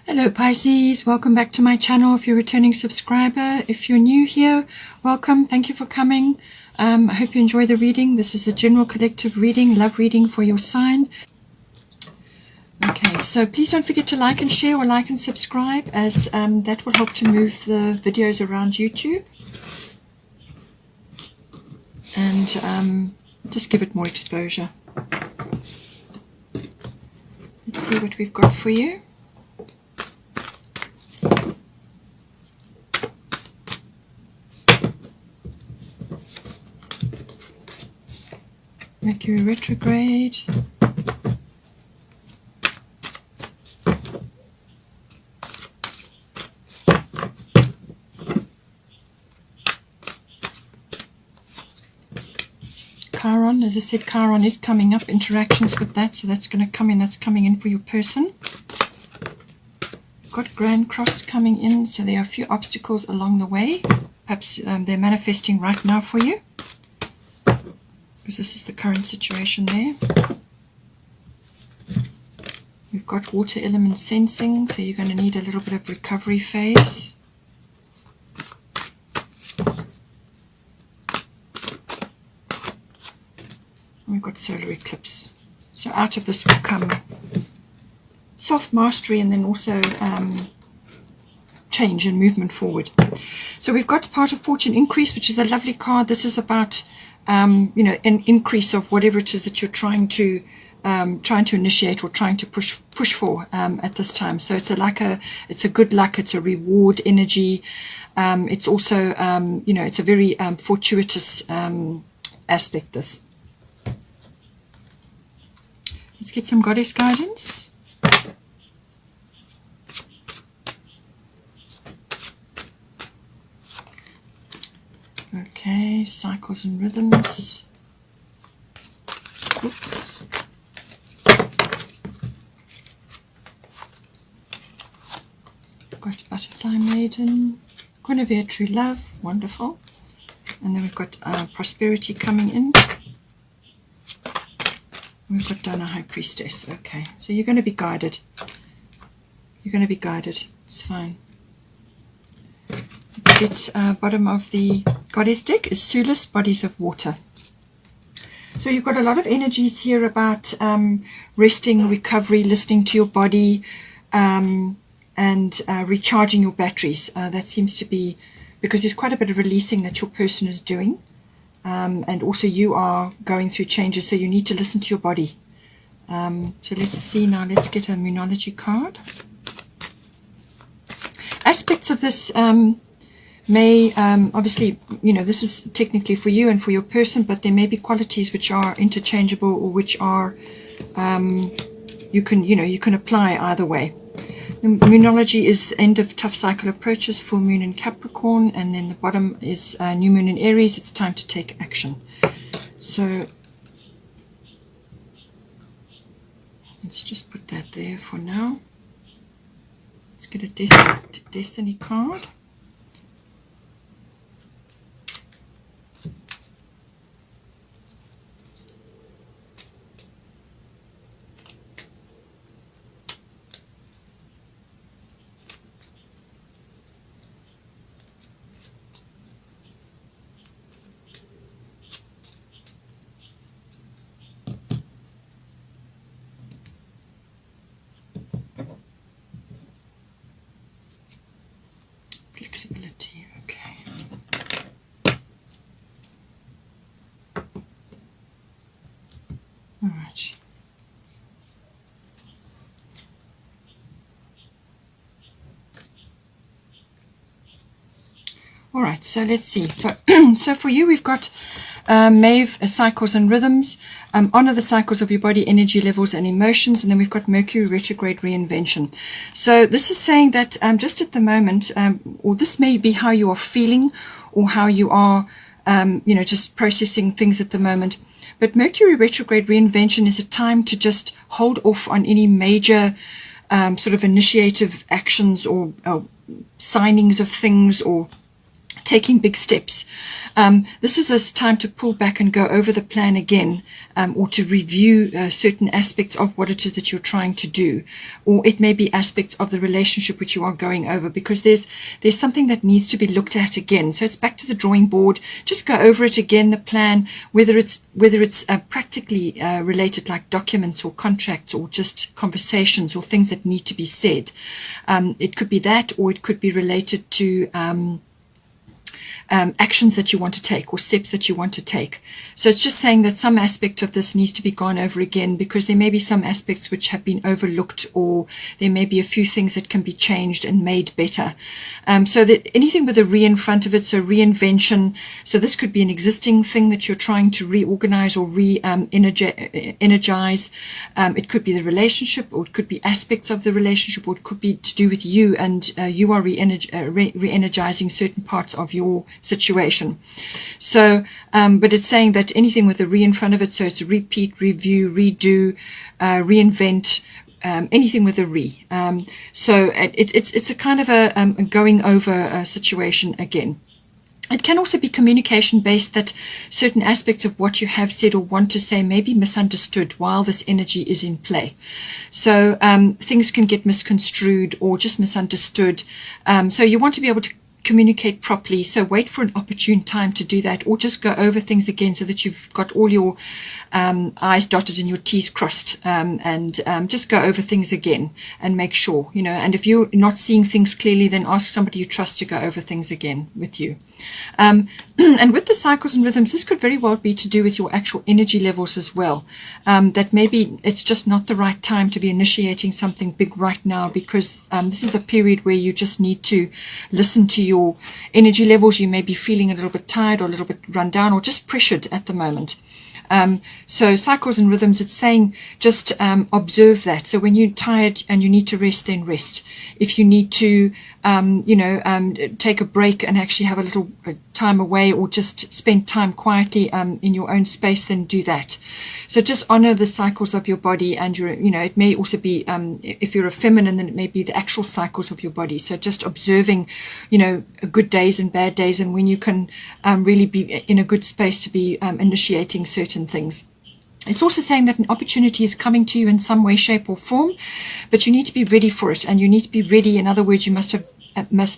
Hello Pisces, welcome back to my channel if you're a returning subscriber. If you're new here, welcome, thank you for coming. I hope you enjoy the reading. This is a general collective reading, love reading for your sign. Okay, so please don't forget to like and share or like and subscribe, as that will help to move the videos around YouTube. And just give it more exposure. Let's see what we've got for you. Mercury retrograde. Chiron, as I said, Chiron is coming up, interactions with that, so that's going to come in, that's coming in for your person. Got Grand Cross coming in, so there are a few obstacles along the way. Perhaps they're manifesting right now for you, because this is the current situation there. We've got water element sensing, so you're going to need a little bit of recovery phase. We've got solar eclipse. So out of this will come self-mastery and then also change and movement forward. So we've got part of fortune increase, which is a lovely card. This is about an increase of whatever it is that you're trying to initiate or trying to push for at this time. So it's it's a good luck, it's a reward energy. It's also it's a very fortuitous aspect. This. Let's get some goddess guidance. Okay, cycles and rhythms. Oops. Got Butterfly Maiden, Guinevere True Love, wonderful. And then we've got Prosperity coming in. We've got Dana High Priestess. Okay, so you're going to be guided. You're going to be guided. It's fine. It's bottom of the goddess deck is Sulis, Bodies of Water. So you've got a lot of energies here about resting, recovery, listening to your body, and recharging your batteries. That seems to be, because there's quite a bit of releasing that your person is doing. And also you are going through changes, so you need to listen to your body. So let's see now, let's get a Moonology card. Aspects of this may, obviously, this is technically for you and for your person, but there may be qualities which are interchangeable or which are, you can apply either way. The Moonology is end of tough cycle approaches, full moon in Capricorn, and then the bottom is new moon in Aries. It's time to take action. So let's just put that there for now. Let's get a Destiny card. Flexibility, okay. All right. All right, so let's see. So for you, we've got Maeve, cycles and rhythms. Honor the cycles of your body, energy levels and emotions. And then we've got Mercury retrograde reinvention. So this is saying that just at the moment, or this may be how you are feeling or how you are, just processing things at the moment. But Mercury retrograde reinvention is a time to just hold off on any major sort of initiative actions or signings of things, or taking big steps. This is a time to pull back and go over the plan again, or to review certain aspects of what it is that you're trying to do, or it may be aspects of the relationship which you are going over, because there's something that needs to be looked at again. So it's back to the drawing board. Just go over it again, the plan, whether it's practically related, like documents or contracts or just conversations or things that need to be said. It could be that, or it could be related to actions that you want to take or steps that you want to take. So it's just saying that some aspect of this needs to be gone over again, because there may be some aspects which have been overlooked, or there may be a few things that can be changed and made better. So that anything with a re in front of it, so reinvention. So this could be an existing thing that you're trying to reorganize or energize. It could be the relationship, or it could be aspects of the relationship, or it could be to do with you, and you are re-energizing certain parts of your situation. So but it's saying that anything with a re in front of it, so it's a repeat, review, redo, reinvent, anything with a re. So it's a kind of a going over a situation again. It can also be communication based, that certain aspects of what you have said or want to say may be misunderstood while this energy is in play. So things can get misconstrued or just misunderstood. So you want to be able to communicate properly. So wait for an opportune time to do that, or just go over things again so that you've got all your I's dotted and your T's crossed, and just go over things again and make sure, and if you're not seeing things clearly, then ask somebody you trust to go over things again with you. And with the cycles and rhythms, this could very well be to do with your actual energy levels as well. That maybe it's just not the right time to be initiating something big right now, because this is a period where you just need to listen to your energy levels. You may be feeling a little bit tired or a little bit run down or just pressured at the moment. So cycles and rhythms, it's saying just observe that. So when you're tired and you need to rest, then rest. If you need to take a break and actually have a little time away, or just spend time quietly in your own space, then do that. So just honor the cycles of your body, and it may also be, if you're a feminine, then it may be the actual cycles of your body. So just observing, good days and bad days, and when you can really be in a good space to be initiating certain things. It's also saying that an opportunity is coming to you in some way, shape, or form, but you need to be ready for it, and you need to be ready. In other words, you must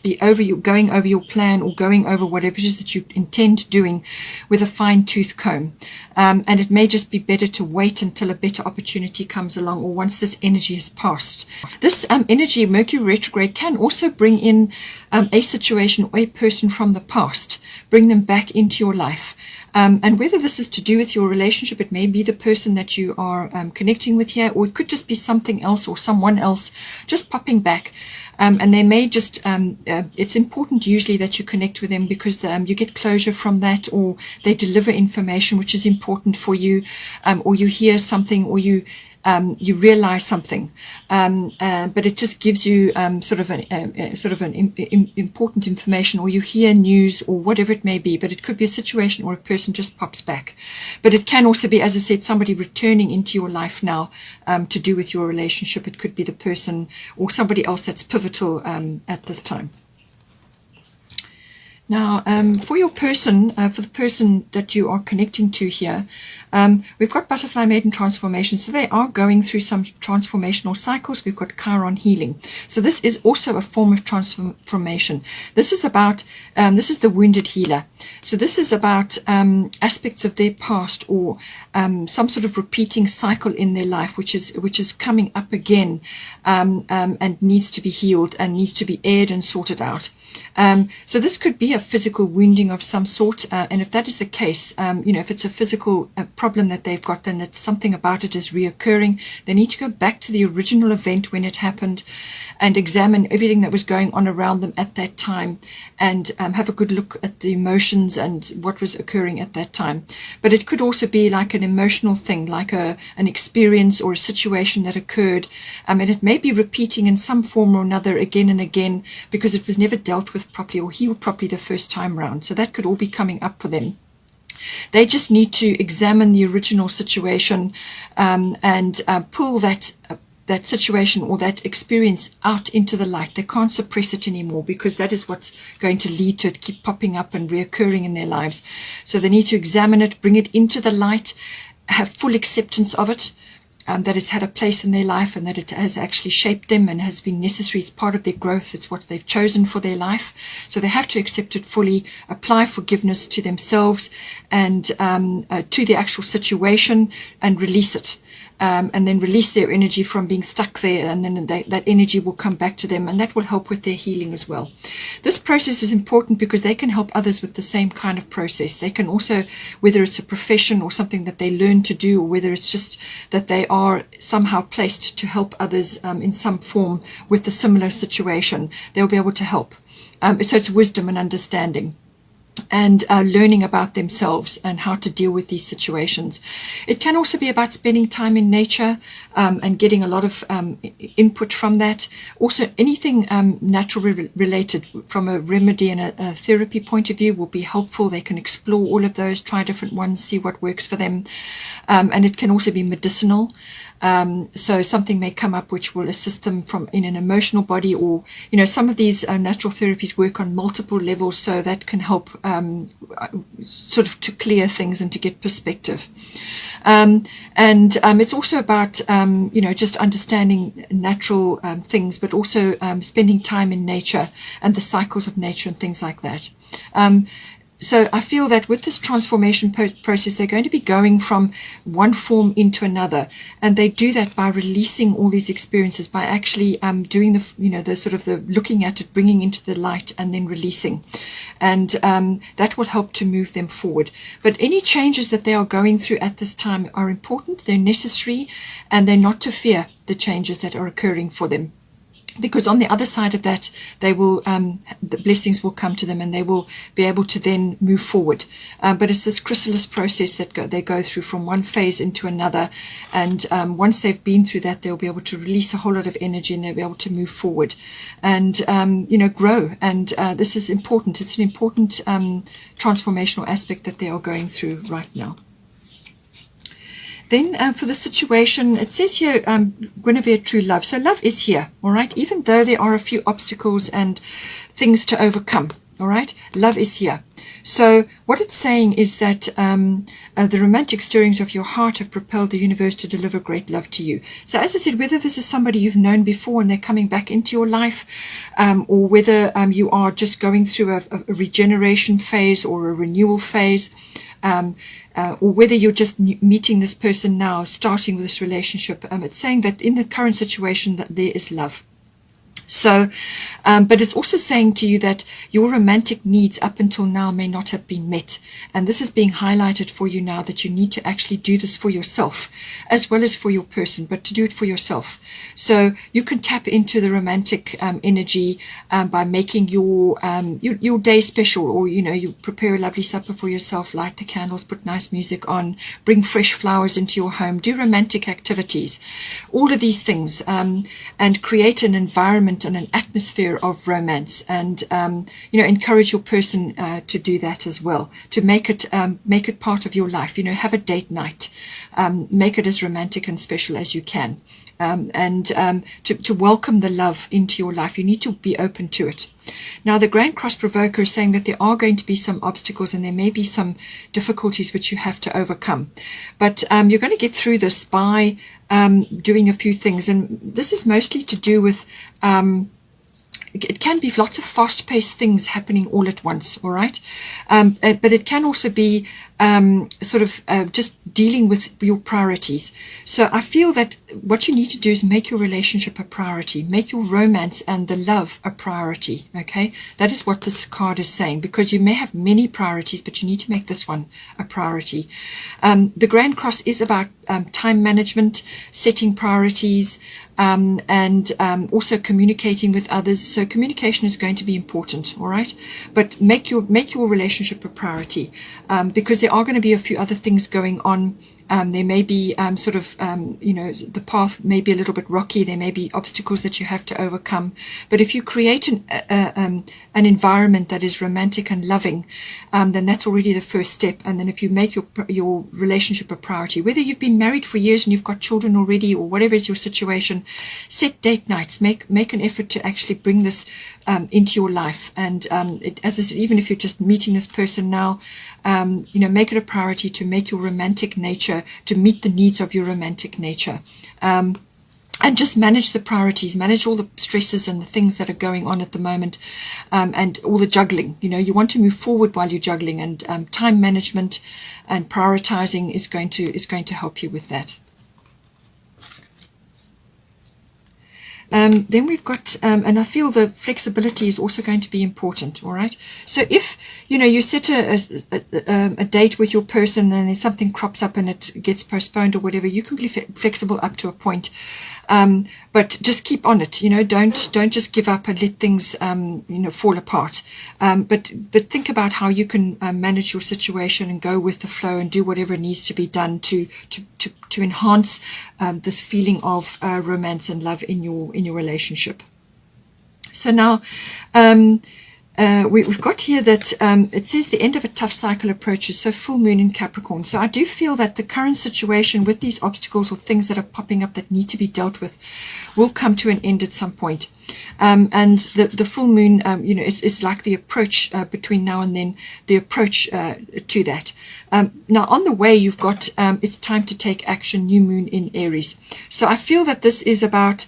be going over your plan, or going over whatever it is that you intend doing with a fine-tooth comb. And it may just be better to wait until a better opportunity comes along, or once this energy has passed. This energy, Mercury retrograde, can also bring in a situation or a person from the past, bring them back into your life. And whether this is to do with your relationship, it may be the person that you are connecting with here, or it could just be something else or someone else just popping back. And they may just, it's important usually that you connect with them, because you get closure from that, or they deliver information which is important for you, or you hear something, or you realize something, but it just gives you sort of an important information, or you hear news, or whatever it may be. But it could be a situation or a person just pops back. But it can also be, as I said, somebody returning into your life now to do with your relationship. It could be the person or somebody else that's pivotal at this time. Now, for your person, for the person that you are connecting to here, we've got Butterfly Maiden Transformation. So they are going through some transformational cycles. We've got Chiron Healing. So this is also a form of transformation. This is about, this is the wounded healer. So this is about aspects of their past, or some sort of repeating cycle in their life, which is coming up again, and needs to be healed and needs to be aired and sorted out. So this could be a physical wounding of some sort, and if that is the case, if it's a physical problem that they've got, then it's something about it is reoccurring. They need to go back to the original event when it happened and examine everything that was going on around them at that time, and have a good look at the emotions and what was occurring at that time. But it could also be like an emotional thing, like an experience or a situation that occurred, and it may be repeating in some form or another again and again, because it was never dealt with properly or healed properly the first time round. So that could all be coming up for them. They just need to examine the original situation, and pull that that situation or that experience out into the light. They can't suppress it anymore, because that is what's going to lead to it keep popping up and reoccurring in their lives. So they need to examine it, bring it into the light, have full acceptance of it, that it's had a place in their life and that it has actually shaped them and has been necessary. It's part of their growth. It's what they've chosen for their life. So they have to accept it fully, apply forgiveness to themselves and to the actual situation, and release it. And then release their energy from being stuck there, and then that energy will come back to them, and that will help with their healing as well. This process is important because they can help others with the same kind of process. They can also, whether it's a profession or something that they learn to do, or whether it's just that they are somehow placed to help others in some form with a similar situation, they'll be able to help. So it's wisdom and understanding, and learning about themselves and how to deal with these situations. It can also be about spending time in nature and getting a lot of input from that. Also, anything natural related from a remedy and a therapy point of view will be helpful. They can explore all of those, try different ones, see what works for them. And it can also be medicinal. So something may come up which will assist them from in an emotional body, or some of these natural therapies work on multiple levels, so that can help sort of to clear things and to get perspective. And it's also about just understanding natural things, but also spending time in nature and the cycles of nature and things like that. So I feel that with this transformation process, they're going to be going from one form into another, and they do that by releasing all these experiences, by actually doing the sort of the looking at it, bringing into the light, and then releasing, and that will help to move them forward. But any changes that they are going through at this time are important, they're necessary, and they're not to fear the changes that are occurring for them. Because on the other side of that, they will, the blessings will come to them, and they will be able to then move forward. But it's this chrysalis process that they go through from one phase into another. And once they've been through that, they'll be able to release a whole lot of energy, and they'll be able to move forward and, grow. And this is important. It's an important transformational aspect that they are going through right now. Then for the situation, it says here, Guinevere, true love. So love is here, all right? Even though there are a few obstacles and things to overcome, all right? Love is here. So what it's saying is that the romantic stirrings of your heart have propelled the universe to deliver great love to you. So as I said, whether this is somebody you've known before and they're coming back into your life, or whether you are just going through a regeneration phase or a renewal phase, or whether you're just meeting this person now, starting with this relationship, it's saying that in the current situation that there is love. So, but it's also saying to you that your romantic needs up until now may not have been met. And this is being highlighted for you now, that you need to actually do this for yourself as well as for your person, but to do it for yourself. So you can tap into the romantic energy by making your day special, or, you prepare a lovely supper for yourself, light the candles, put nice music on, bring fresh flowers into your home, do romantic activities, all of these things, and create an environment and an atmosphere of romance, and encourage your person to do that as well, to make it part of your life. Have a date night, make it as romantic and special as you can, and to welcome the love into your life. You need to be open to it. Now, the Grand Cross Provoker is saying that there are going to be some obstacles, and there may be some difficulties which you have to overcome, but you're going to get through this by doing a few things, and this is mostly to do with it can be lots of fast-paced things happening all at once, all right? But it can also be just dealing with your priorities. So I feel that what you need to do is make your relationship a priority, make your romance and the love a priority, okay? That is what this card is saying, because you may have many priorities, but you need to make this one a priority. The Grand Cross is about time management, setting priorities, and also communicating with others. So communication is going to be important, all right? But make your relationship a priority, because there are going to be a few other things going on There may be the path may be a little bit rocky. There may be obstacles that you have to overcome. But if you create an environment that is romantic and loving, then that's already the first step. And then if you make your relationship a priority, whether you've been married for years and you've got children already, or whatever is your situation, set date nights. Make an effort to actually bring this into your life. And as I said, even if you're just meeting this person now, make it a priority to make your romantic nature, to meet the needs of your romantic nature. And just manage the priorities, manage all the stresses and the things that are going on at the moment, and all the juggling. You want to move forward while you're juggling, and time management and prioritizing is going to help you with that. Then we've got, and I feel the flexibility is also going to be important. All right. So if you set a date with your person and then something crops up and it gets postponed or whatever, you can be flexible up to a point, but just keep on it. Don't just give up and let things fall apart. But think about how you can manage your situation and go with the flow and do whatever needs to be done to enhance this feeling of romance and love in your relationship. So now we've got here that it says the end of a tough cycle approaches, so full moon in Capricorn. So I do feel that the current situation with these obstacles or things that are popping up that need to be dealt with will come to an end at some point. And the full moon, is like the approach between now and then, the approach to that. Now on the way, you've got it's time to take action, new moon in Aries. So I feel that this is about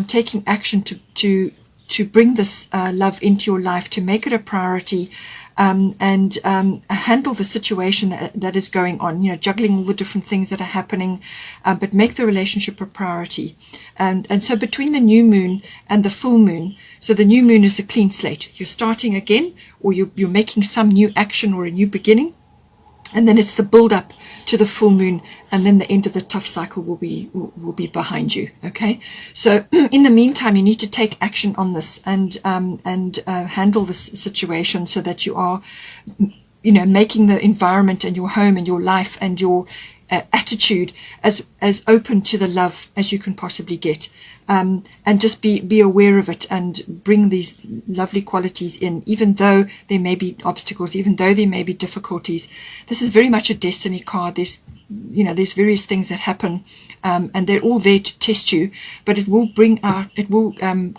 taking action to bring this love into your life, to make it a priority, and handle the situation that is going on, juggling all the different things that are happening, but make the relationship a priority. And so between the new moon and the full moon, so the new moon is a clean slate. You're starting again, or you're making some new action or a new beginning. And then it's the build up to the full moon, and then the end of the tough cycle will be behind you. Okay, so in the meantime, you need to take action on this and handle this situation so that you are, making the environment and your home and your life and your attitude as open to the love as you can possibly get, and just be aware of it and bring these lovely qualities in, even though there may be obstacles, even though there may be difficulties. This is very much a destiny card. There's various things that happen, and they're all there to test you, but it will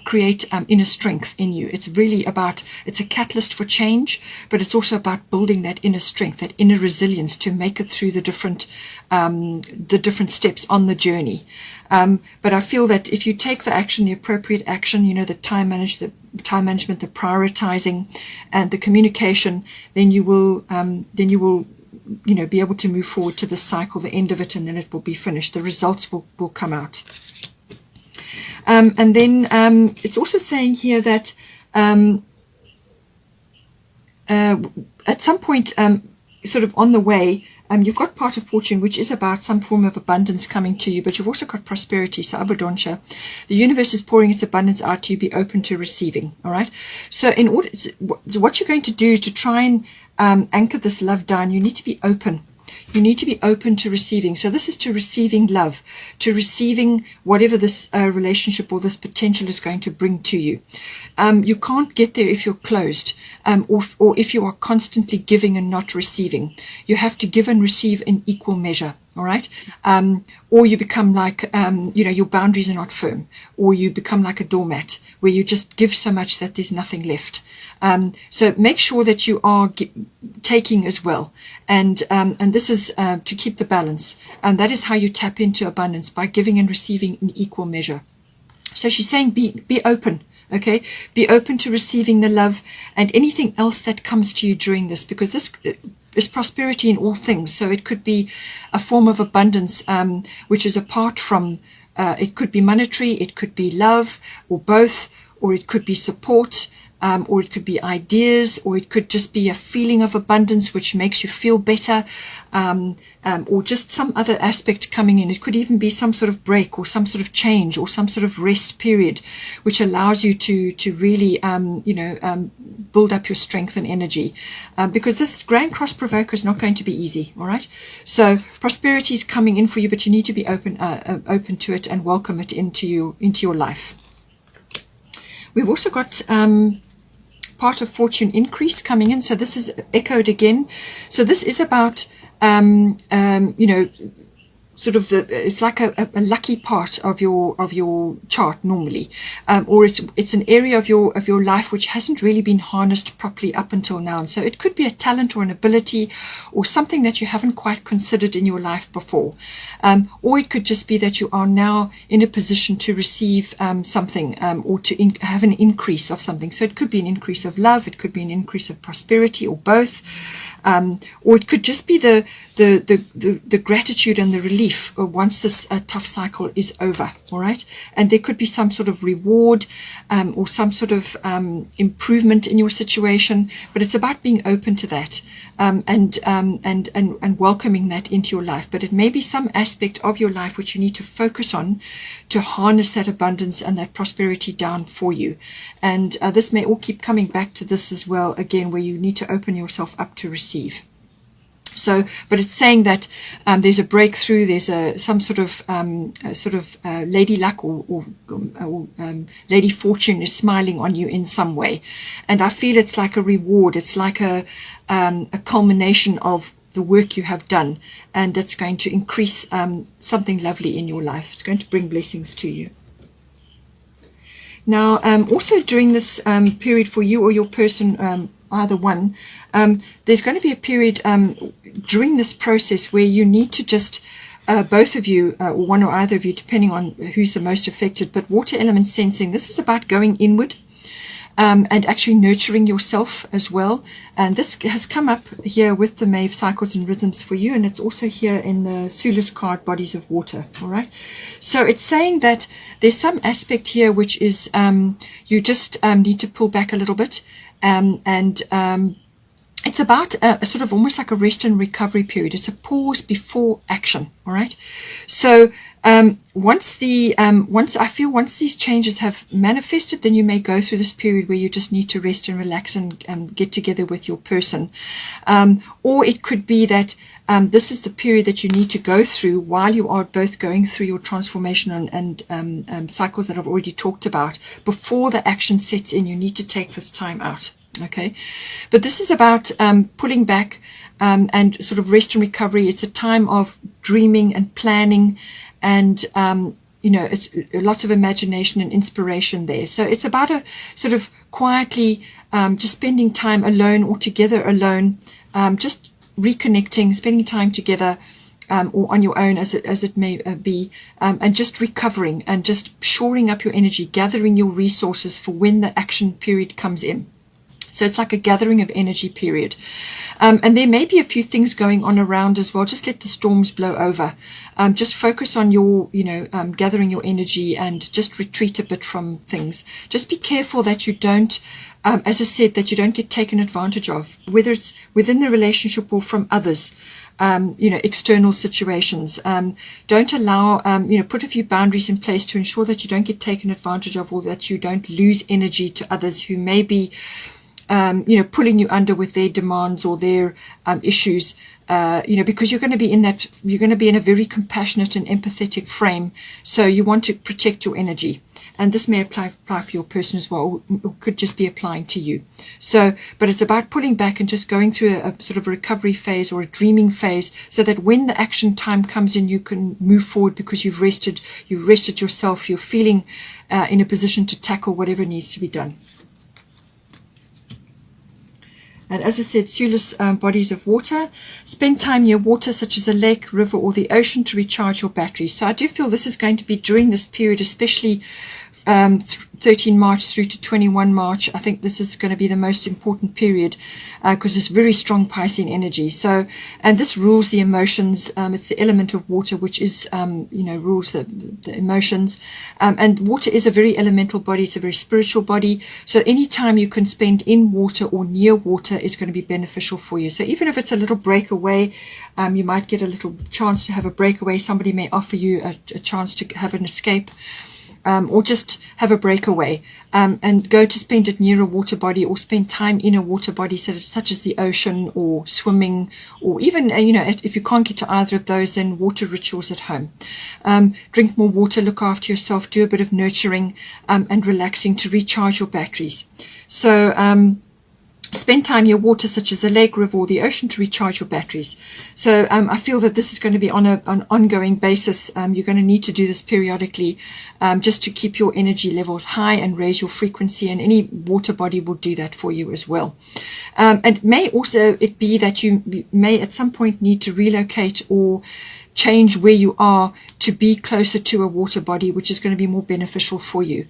create inner strength in you. It's really it's a catalyst for change, but it's also about building that inner strength, that inner resilience to make it through the different steps on the journey. But I feel that if you take the action, the appropriate action, the time management, the prioritizing, and the communication, then you will be able to move forward to the cycle, the end of it, and then it will be finished. The results will come out. And then it's also saying here that at some point, sort of on the way, you've got part of fortune, which is about some form of abundance coming to you, but you've also got prosperity. So abundance. The universe is pouring its abundance out to you. Be open to receiving. All right. So in order what you're going to do to try and anchor this love down, you need to be open. You need to be open to receiving. So this is to receiving love, to receiving whatever this relationship or this potential is going to bring to you. You can't get there if you're closed, or if you are constantly giving and not receiving. You have to give and receive in equal measure. All right. Or you become like, your boundaries are not firm, or you become like a doormat where you just give so much that there's nothing left. So make sure that you are taking as well. And this is to keep the balance. And that is how you tap into abundance, by giving and receiving in equal measure. So she's saying be open. Okay, be open to receiving the love and anything else that comes to you during this, because this is prosperity in all things. So it could be a form of abundance, which is apart from, it could be monetary, it could be love, or both, or it could be support, or it could be ideas, or it could just be a feeling of abundance which makes you feel better, or just some other aspect coming in. It could even be some sort of break or some sort of change or some sort of rest period which allows you to really build up your strength and energy, because this Grand Cross Provoker is not going to be easy. All right, so prosperity is coming in for you, but you need to be open to it and welcome it into your life. We've also got part of fortune increase coming in, so this is echoed again. So this is about sort of it's like a lucky part of your chart normally, or it's an area of your life which hasn't really been harnessed properly up until now. And so it could be a talent or an ability or something that you haven't quite considered in your life before, or it could just be that you are now in a position to receive something, or to have an increase of something. So it could be an increase of love, it could be an increase of prosperity, or both, or it could just be the gratitude and the relief once this tough cycle is over. All right, and there could be some sort of reward, or some sort of improvement in your situation, but it's about being open to that, and welcoming that into your life. But it may be some aspect of your life which you need to focus on to harness that abundance and that prosperity down for you. And this may all keep coming back to this as well, again, where you need to open yourself up to receive. So, but it's saying that there's a breakthrough, there's some sort of lady luck or lady fortune is smiling on you in some way, and I feel it's like a reward. It's like a culmination of the work you have done, and it's going to increase something lovely in your life. It's going to bring blessings to you. Now, also during this period for you or your person, either one, there's going to be a period during this process where you need to just, both of you, or one or either of you, depending on who's the most affected, but water element sensing, this is about going inward, and actually nurturing yourself as well. And this has come up here with the Maeve Cycles and Rhythms for you, and it's also here in the Sulis card, Bodies of Water. All right, so it's saying that there's some aspect here which is you just need to pull back a little bit, and it's about a sort of almost like a rest and recovery period. It's a pause before action. All right, so once these changes have manifested, then you may go through this period where you just need to rest and relax and get together with your person, or it could be that this is the period that you need to go through while you are both going through your transformation and cycles that I've already talked about. Before the action sets in, you need to take this time out. Okay, but this is about pulling back and sort of rest and recovery. It's a time of dreaming and planning, and it's lots of imagination and inspiration there. So it's about a sort of quietly just spending time alone or together alone, just reconnecting, spending time together, or on your own as it may be, and just recovering and just shoring up your energy, gathering your resources for when the action period comes in. So it's like a gathering of energy period. And there may be a few things going on around as well. Just let the storms blow over. Just focus on your, gathering your energy and just retreat a bit from things. Just be careful that you don't, as I said, that you don't get taken advantage of, whether it's within the relationship or from others. External situations. Don't allow, put a few boundaries in place to ensure that you don't get taken advantage of, or that you don't lose energy to others who may be pulling you under with their demands or their issues, because you're going to be in a very compassionate and empathetic frame. So you want to protect your energy. And this may apply for your person as well, or could just be applying to you. So, but it's about pulling back and just going through a sort of a recovery phase or a dreaming phase, so that when the action time comes in, you can move forward because you've rested yourself, you're feeling in a position to tackle whatever needs to be done. And as I said, Sulis, bodies of water. Spend time near water, such as a lake, river, or the ocean, to recharge your batteries. So I do feel this is going to be during this period, especially 13 March through to 21 March. I think this is going to be the most important period because it's very strong Piscean energy. So, and this rules the emotions. It's the element of water, which is, rules the emotions. And water is a very elemental body. It's a very spiritual body. So any time you can spend in water or near water is going to be beneficial for you. So even if it's a little breakaway, you might get a little chance to have a breakaway. Somebody may offer you a chance to have an escape. Or just have a breakaway and go to spend it near a water body or spend time in a water body such as the ocean or swimming, or even, if you can't get to either of those, then water rituals at home. Drink more water, look after yourself, do a bit of nurturing and relaxing to recharge your batteries. So spend time near water such as a lake, river, or the ocean to recharge your batteries. So I feel that this is going to be on an ongoing basis. You're going to need to do this periodically just to keep your energy levels high and raise your frequency, and any water body will do that for you as well. And may also it be that you may at some point need to relocate or change where you are to be closer to a water body, which is going to be more beneficial for you.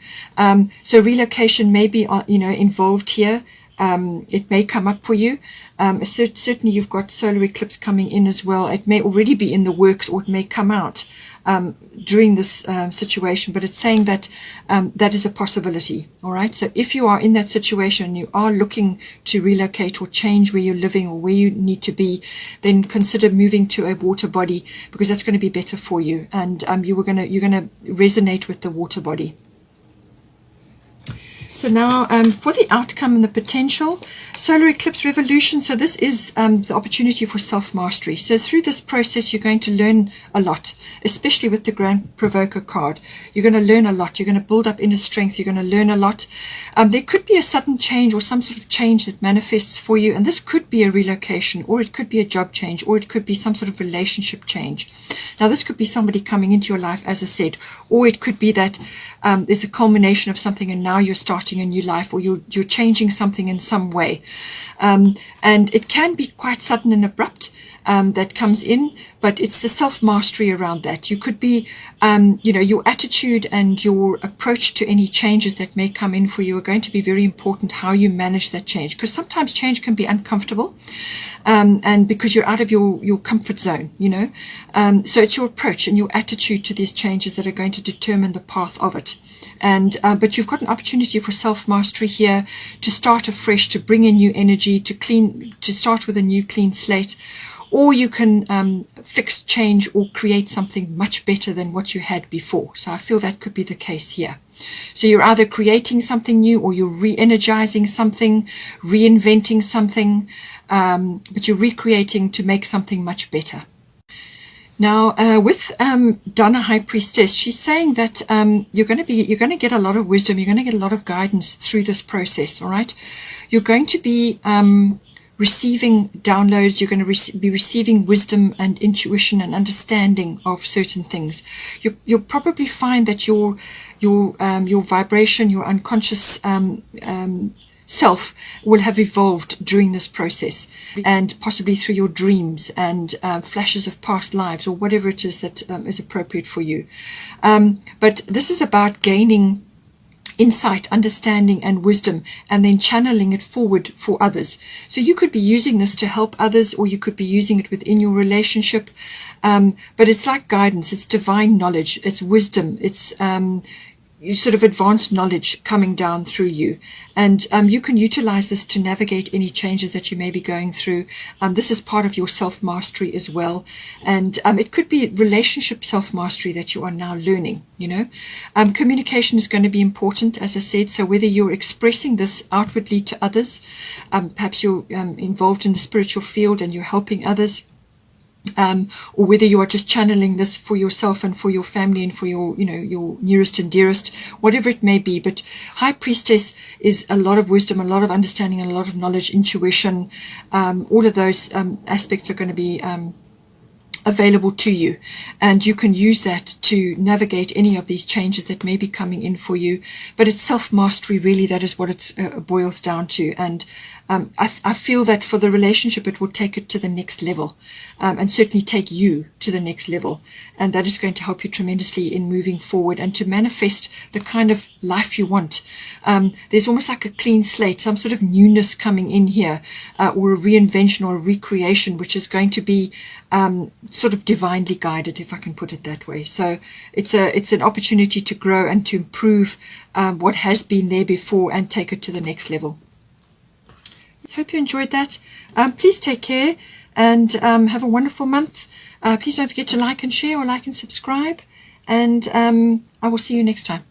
So relocation may be involved here. It may come up for you. Certainly you've got solar eclipse coming in as well. It may already be in the works, or it may come out during this situation, but it's saying that that is a possibility. All right. So if you are in that situation, you are looking to relocate or change where you're living or where you need to be, then consider moving to a water body, because that's going to be better for you. And you're going to resonate with the water body. So now for the outcome and the potential, solar eclipse revolution. So this is the opportunity for self-mastery. So through this process, you're going to learn a lot, especially with the Grand Provoker card. You're going to learn a lot. You're going to build up inner strength. You're going to learn a lot. There could be a sudden change or some sort of change that manifests for you. And this could be a relocation, or it could be a job change, or it could be some sort of relationship change. Now, this could be somebody coming into your life, as I said, or it could be that there's a culmination of something and now you're starting a new life, or you're changing something in some way. And it can be quite sudden and abrupt that comes in, but it's the self-mastery around that. You could be, your attitude and your approach to any changes that may come in for you are going to be very important, how you manage that change, because sometimes change can be uncomfortable. And because you're out of your comfort zone, so it's your approach and your attitude to these changes that are going to determine the path of it. And but you've got an opportunity for self-mastery here, to start afresh, to bring in new energy, to start with a new clean slate, or you can fix, change, or create something much better than what you had before. So I feel that could be the case here. So you're either creating something new, or you're re-energizing something, reinventing something, but you're recreating to make something much better. Now, with Donna, High Priestess, she's saying that you're going to get a lot of wisdom. You're going to get a lot of guidance through this process. All right, you're going to be receiving downloads. You're going to be receiving wisdom and intuition and understanding of certain things. You'll probably find that your vibration, your unconscious self will have evolved during this process, and possibly through your dreams and flashes of past lives, or whatever it is that is appropriate for you. But this is about gaining insight, understanding, and wisdom, and then channeling it forward for others. So you could be using this to help others, or you could be using it within your relationship. But it's like guidance. It's divine knowledge. It's wisdom. It's sort of advanced knowledge coming down through you, and you can utilize this to navigate any changes that you may be going through. This is part of your self-mastery as well, and it could be relationship self-mastery that you are now learning. Communication is going to be important, as I said. So whether you're expressing this outwardly to others, perhaps you're involved in the spiritual field and you're helping others, or whether you are just channeling this for yourself and for your family and for your nearest and dearest, whatever it may be. But High Priestess is a lot of wisdom, a lot of understanding, and a lot of knowledge, intuition. All of those aspects are going to be available to you, and you can use that to navigate any of these changes that may be coming in for you. But it's self-mastery, really, that is what it boils down to. And I feel that for the relationship it will take it to the next level, and certainly take you to the next level, and that is going to help you tremendously in moving forward and to manifest the kind of life you want. There's almost like a clean slate, some sort of newness coming in here, or a reinvention or a recreation, which is going to be sort of divinely guided, if I can put it that way. So it's an opportunity to grow and to improve what has been there before and take it to the next level. I hope you enjoyed that. Please take care and have a wonderful month. Please don't forget to like and share, or like and subscribe, and I will see you next time.